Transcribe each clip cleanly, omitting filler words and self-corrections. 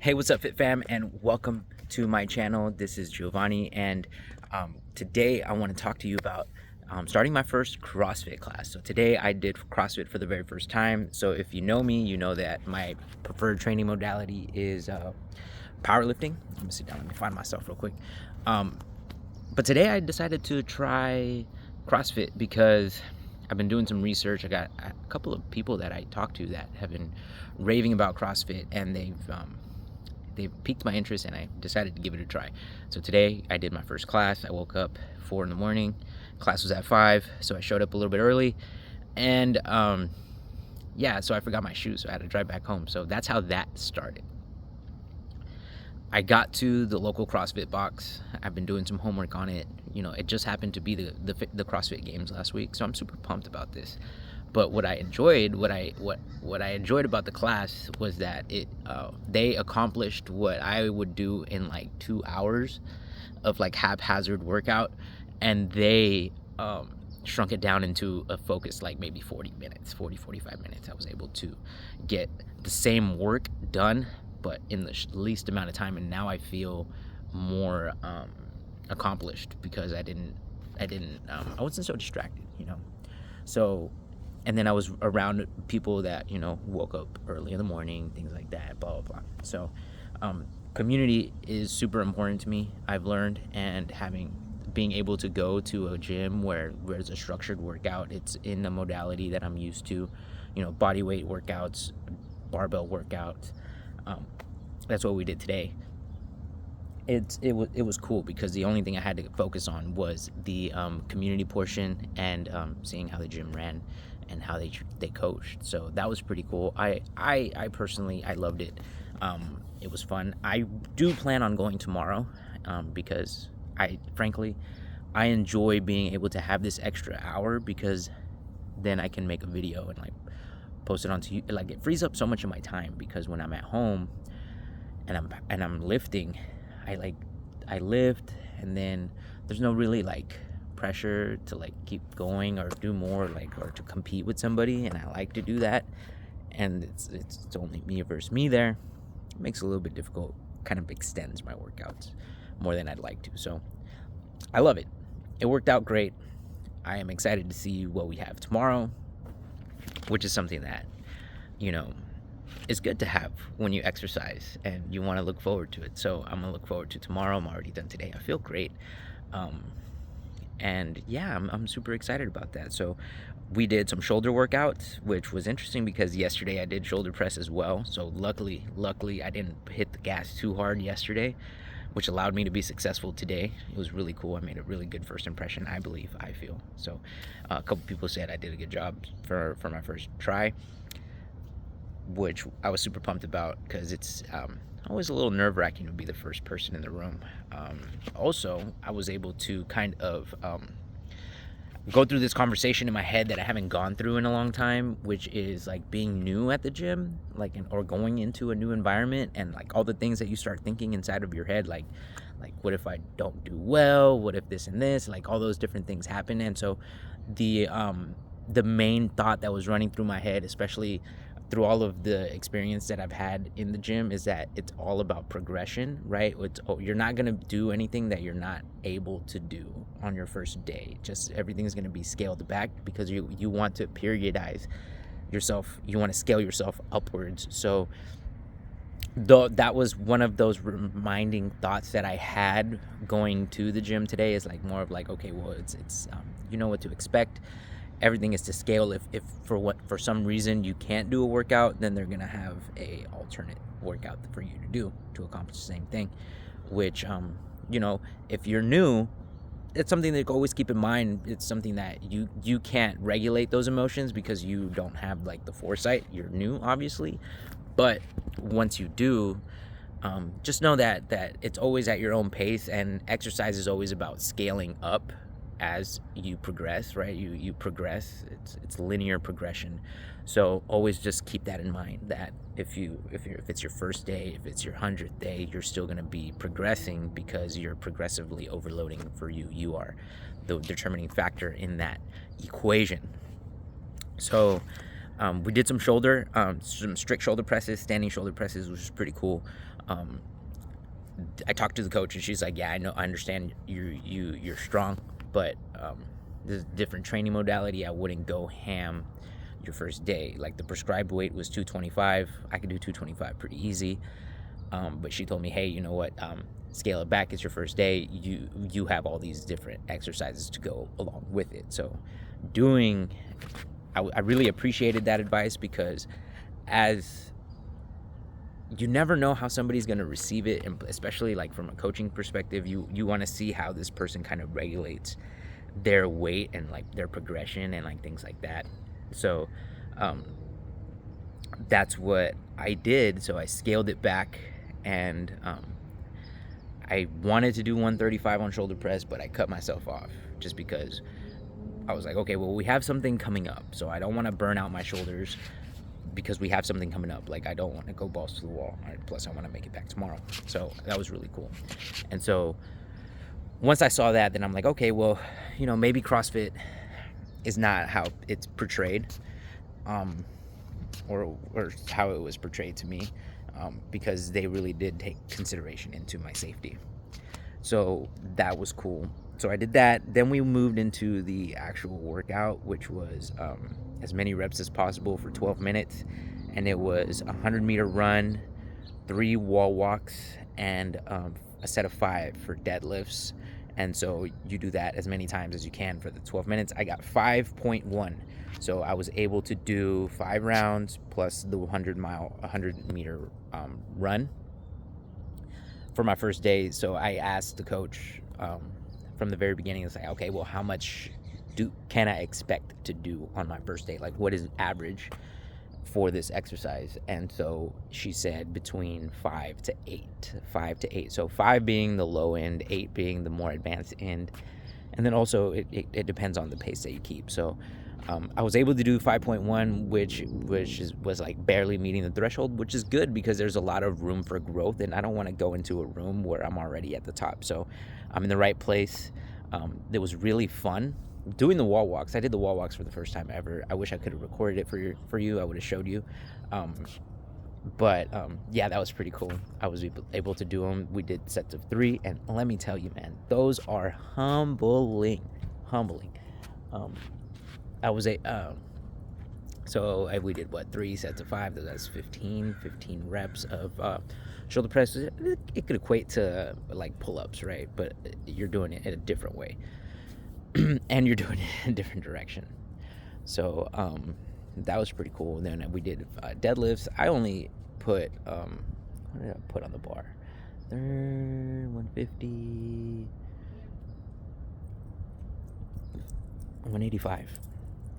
Hey, what's up, Fit Fam, and welcome to my channel. This is Giovanni, and today I want to talk to you about starting my first CrossFit class. So today I did CrossFit for the very first time. So if you know me, you know that my preferred training modality is powerlifting. Let me sit down. Let me find myself real quick. But today I decided to try CrossFit because I've been doing some research. I got a couple of people that I talked to that have been raving about CrossFit, and they've piqued my interest, and I decided to give it a try. So today I did my first class. I woke up 4 in the morning. Class was at 5, so I showed up a little bit early, and so I forgot my shoes, so I had to drive back home. So that's how that started. I got to the local CrossFit box. I've been doing some homework on it. You know, it just happened to be the CrossFit Games last week, so I'm super pumped about this. But what I enjoyed about the class was that they accomplished what I would do in like 2 hours of like haphazard workout, and they shrunk it down into a focus like maybe 45 minutes. I was able to get the same work done, but in the least amount of time, and now I feel more accomplished because I wasn't so distracted, you know. So, and then I was around people that, you know, woke up early in the morning, things like that, blah, blah, blah. So community is super important to me, I've learned, and being able to go to a gym where there's a structured workout, it's in a modality that I'm used to, you know, body weight workouts, barbell workouts. That's what we did today. It was cool because the only thing I had to focus on was the community portion and seeing how the gym ran and how they coached. So that was pretty cool. I personally, I loved it. It was fun. I do plan on going tomorrow because I enjoy being able to have this extra hour, because then I can make a video and like post it onto YouTube. Like, it frees up so much of my time, because when I'm at home and I'm lifting, I lift, and then there's no really like pressure to like keep going or do more, like, or to compete with somebody, and I like to do that, and it's only me versus me there. It makes it a little bit difficult, kind of extends my workouts more than I'd like to. So I love it. It worked out great. I am excited to see what we have tomorrow, which is something that, you know, is good to have when you exercise and you want to look forward to it. So I'm gonna look forward to tomorrow. I'm already done today. I feel great. And yeah, I'm super excited about that. So we did some shoulder workouts, which was interesting because yesterday I did shoulder press as well. So luckily I didn't hit the gas too hard yesterday, which allowed me to be successful today. It was really cool. I made a really good first impression, I feel. So a couple people said I did a good job for my first try, which I was super pumped about, because it's always a little nerve-wracking to be the first person in the room. Also, I was able to kind of go through this conversation in my head that I haven't gone through in a long time, which is like being new at the gym, like, or going into a new environment, and like all the things that you start thinking inside of your head, like what if I don't do well? What if this and this? Like, all those different things happen. And so the main thought that was running through my head, especially through all of the experience that I've had in the gym, is that it's all about progression, right? You're not going to do anything that you're not able to do on your first day. Just everything's going to be scaled back, because you want to periodize yourself. You want to scale yourself upwards. So that was one of those reminding thoughts that I had going to the gym today, is like more of like, okay, well, it's you know what to expect. Everything is to scale. If for some reason you can't do a workout, then they're gonna have a alternate workout for you to do to accomplish the same thing. Which you know, if you're new, it's something that you always keep in mind. It's something that you can't regulate those emotions because you don't have like the foresight. You're new, obviously, but once you do, just know that it's always at your own pace, and exercise is always about scaling up as you progress, right? You progress. It's linear progression. So always just keep that in mind, that if it's your first day, if it's your 100th day, you're still going to be progressing, because you're progressively overloading for you. You are the determining factor in that equation. So We did some strict shoulder presses, standing shoulder presses, which is pretty cool. I talked to the coach, and she's like, "Yeah, I understand you're strong, but this is a different training modality. I wouldn't go ham your first day. Like, the prescribed weight was 225. I could do 225 pretty easy. But she told me, hey, you know what? Scale it back. It's your first day. You have all these different exercises to go along with it. So I really appreciated that advice, because as you never know how somebody's going to receive it, and especially like from a coaching perspective, you want to see how this person kind of regulates their weight and like their progression and like things like that. So that's what I did. So I scaled it back, and I wanted to do 135 on shoulder press, but I cut myself off just because I was like, okay, well, we have something coming up, so I don't want to burn out my shoulders because we have something coming up. Like, I don't want to go balls to the wall. Plus, I want to make it back tomorrow. So that was really cool. And so once I saw that, then I'm like, okay, well, you know, maybe CrossFit is not how it's portrayed, or how it was portrayed to me, because they really did take consideration into my safety. So that was cool. So I did that. Then we moved into the actual workout, which was as many reps as possible for 12 minutes. And it was a 100-meter run, 3 wall walks, and a set of 5 for deadlifts. And so you do that as many times as you can for the 12 minutes. I got 5.1. So I was able to do 5 rounds plus the 100-meter run for my first day. So I asked the coach from the very beginning, it's like, okay, well, how much can I expect to do on my first day? Like, what is average for this exercise? And so she said between 5 to 8. So 5 being the low end, 8 being the more advanced end. And then also it depends on the pace that you keep. So I was able to do 5.1, which was like barely meeting the threshold, which is good because there's a lot of room for growth, and I don't want to go into a room where I'm already at the top. So I'm in the right place. It was really fun doing the wall walks. I did the wall walks for the first time ever. I wish I could have recorded it for you. I would have showed you. But yeah, that was pretty cool. I was able to do them. We did sets of 3, and let me tell you, man, those are humbling. We did 3 sets of 5. That's 15 reps of shoulder presses. It could equate to like pull-ups, right? But you're doing it in a different way, and you're doing it in a different direction. So that was pretty cool. And then we did deadlifts. I only put what did I put on the bar? 150, 185.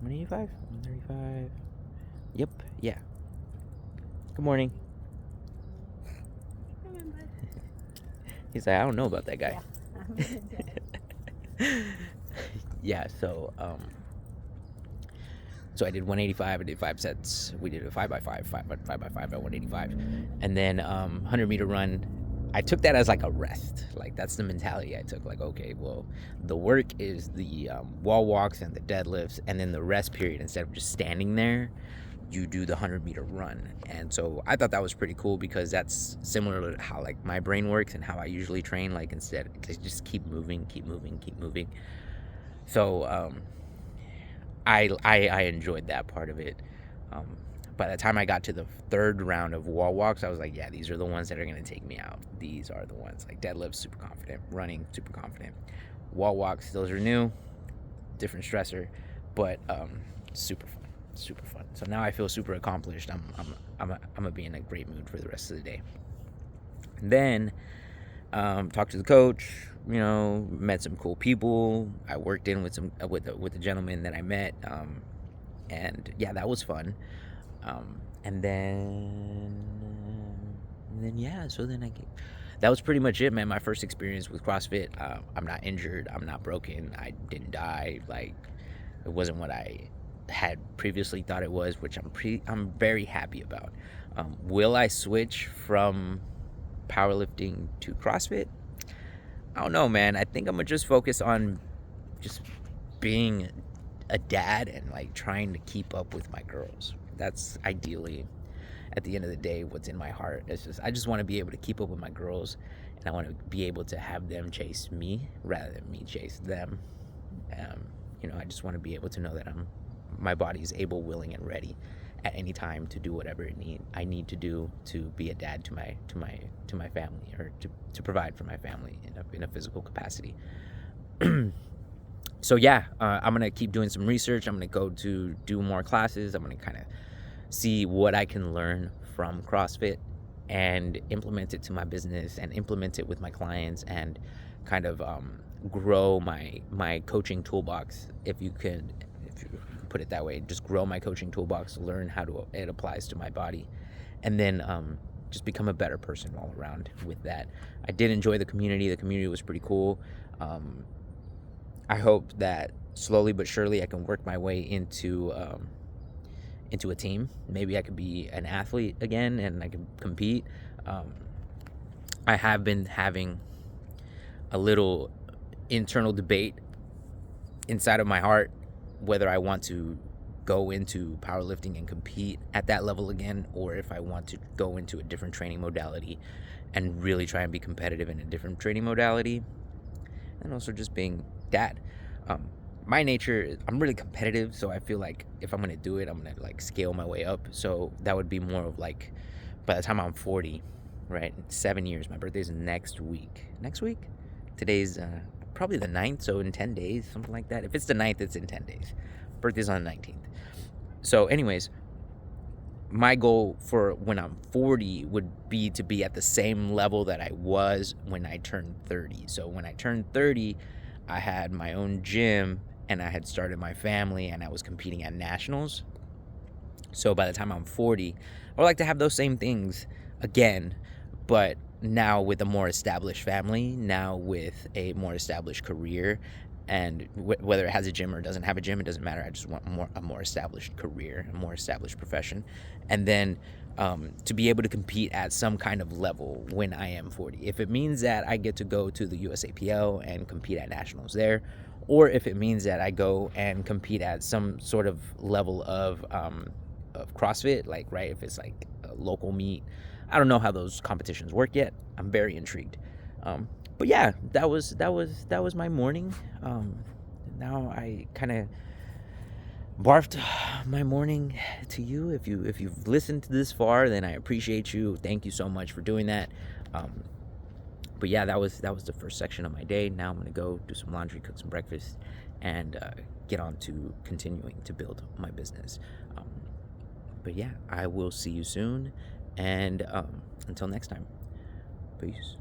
185, 135. Yep, yeah. Good morning. He's like, I don't know about that guy. Yeah, yeah, so I did 185. I did 5 sets. We did a 5x5 at 185, and then 100-meter run. I took that as like a rest. Like, that's the mentality I took. Like, okay, well, the work is the wall walks and the deadlifts, and then the rest period, instead of just standing there, you do the 100-meter run. And so I thought that was pretty cool, because that's similar to how like my brain works and how I usually train. Like, instead, just keep moving. So I enjoyed that part of it. By the time I got to the 3rd round of wall walks, I was like, yeah, these are the ones that are going to take me out. These are the ones. Like, deadlift, super confident. Running, super confident. Wall walks, those are new. Different stressor, but super fun. So now I feel super accomplished. I'm gonna be in a great mood for the rest of the day. And then talked to the coach. You know, met some cool people. I worked in with the gentleman that I met, and yeah, that was fun. And then yeah, so then that was pretty much it, man. My first experience with CrossFit. I'm not injured. I'm not broken. I didn't die. Like, it wasn't what I had previously thought it was, which I'm very happy about. Will I switch from powerlifting to CrossFit? I don't know, man. I think I'm gonna just focus on just being a dad and like trying to keep up with my girls. That's ideally, at the end of the day, what's in my heart. It's just I just want to be able to keep up with my girls, and I want to be able to have them chase me rather than me chase them. I just want to be able to know that my body is able, willing, and ready at any time to do whatever I need to do to be a dad to my family, or to provide for my family in a physical capacity. So yeah, I'm gonna keep doing some research. I'm gonna go to do more classes. I'm gonna kind of see what I can learn from CrossFit and implement it to my business and implement it with my clients, and kind of grow my coaching toolbox, if you can put it that way. Just grow my coaching toolbox, learn how it applies to my body, and then just become a better person all around with that. I did enjoy the community. The community was pretty cool. I hope that slowly but surely I can work my way into a team. Maybe I could be an athlete again and I can compete. I have been having a little internal debate inside of my heart whether I want to go into powerlifting and compete at that level again, or if I want to go into a different training modality and really try and be competitive in a different training modality. And also just being dad. My nature, I'm really competitive, so I feel like if I'm gonna do it, I'm gonna like scale my way up. So that would be more of like, by the time I'm 40, right, 7 years. My birthday's next week. Today's probably the 9th, so in 10 days, something like that. If it's the 9th, it's in 10 days. Birthday's on the 19th. So anyways, my goal for when I'm 40 would be to be at the same level that I was when I turned 30. So when I turned 30, I had my own gym and I had started my family and I was competing at nationals. So by the time I'm 40, I would like to have those same things again, but now with a more established family, now with a more established career, and whether it has a gym or doesn't have a gym, it doesn't matter. I just want a more established career, a more established profession, and then to be able to compete at some kind of level when I am 40. If it means that I get to go to the USAPL and compete at nationals there, or if it means that I go and compete at some sort of level of CrossFit, like, right, if it's like a local meet. I don't know how those competitions work yet. I'm very intrigued. But yeah, that was my morning. Now I kind of barfed my morning to you. If you've listened to this far, then I appreciate you. Thank you so much for doing that. But yeah, that was the first section of my day. Now I'm gonna go do some laundry, cook some breakfast, and get on to continuing to build my business. But yeah, I will see you soon, and until next time, peace.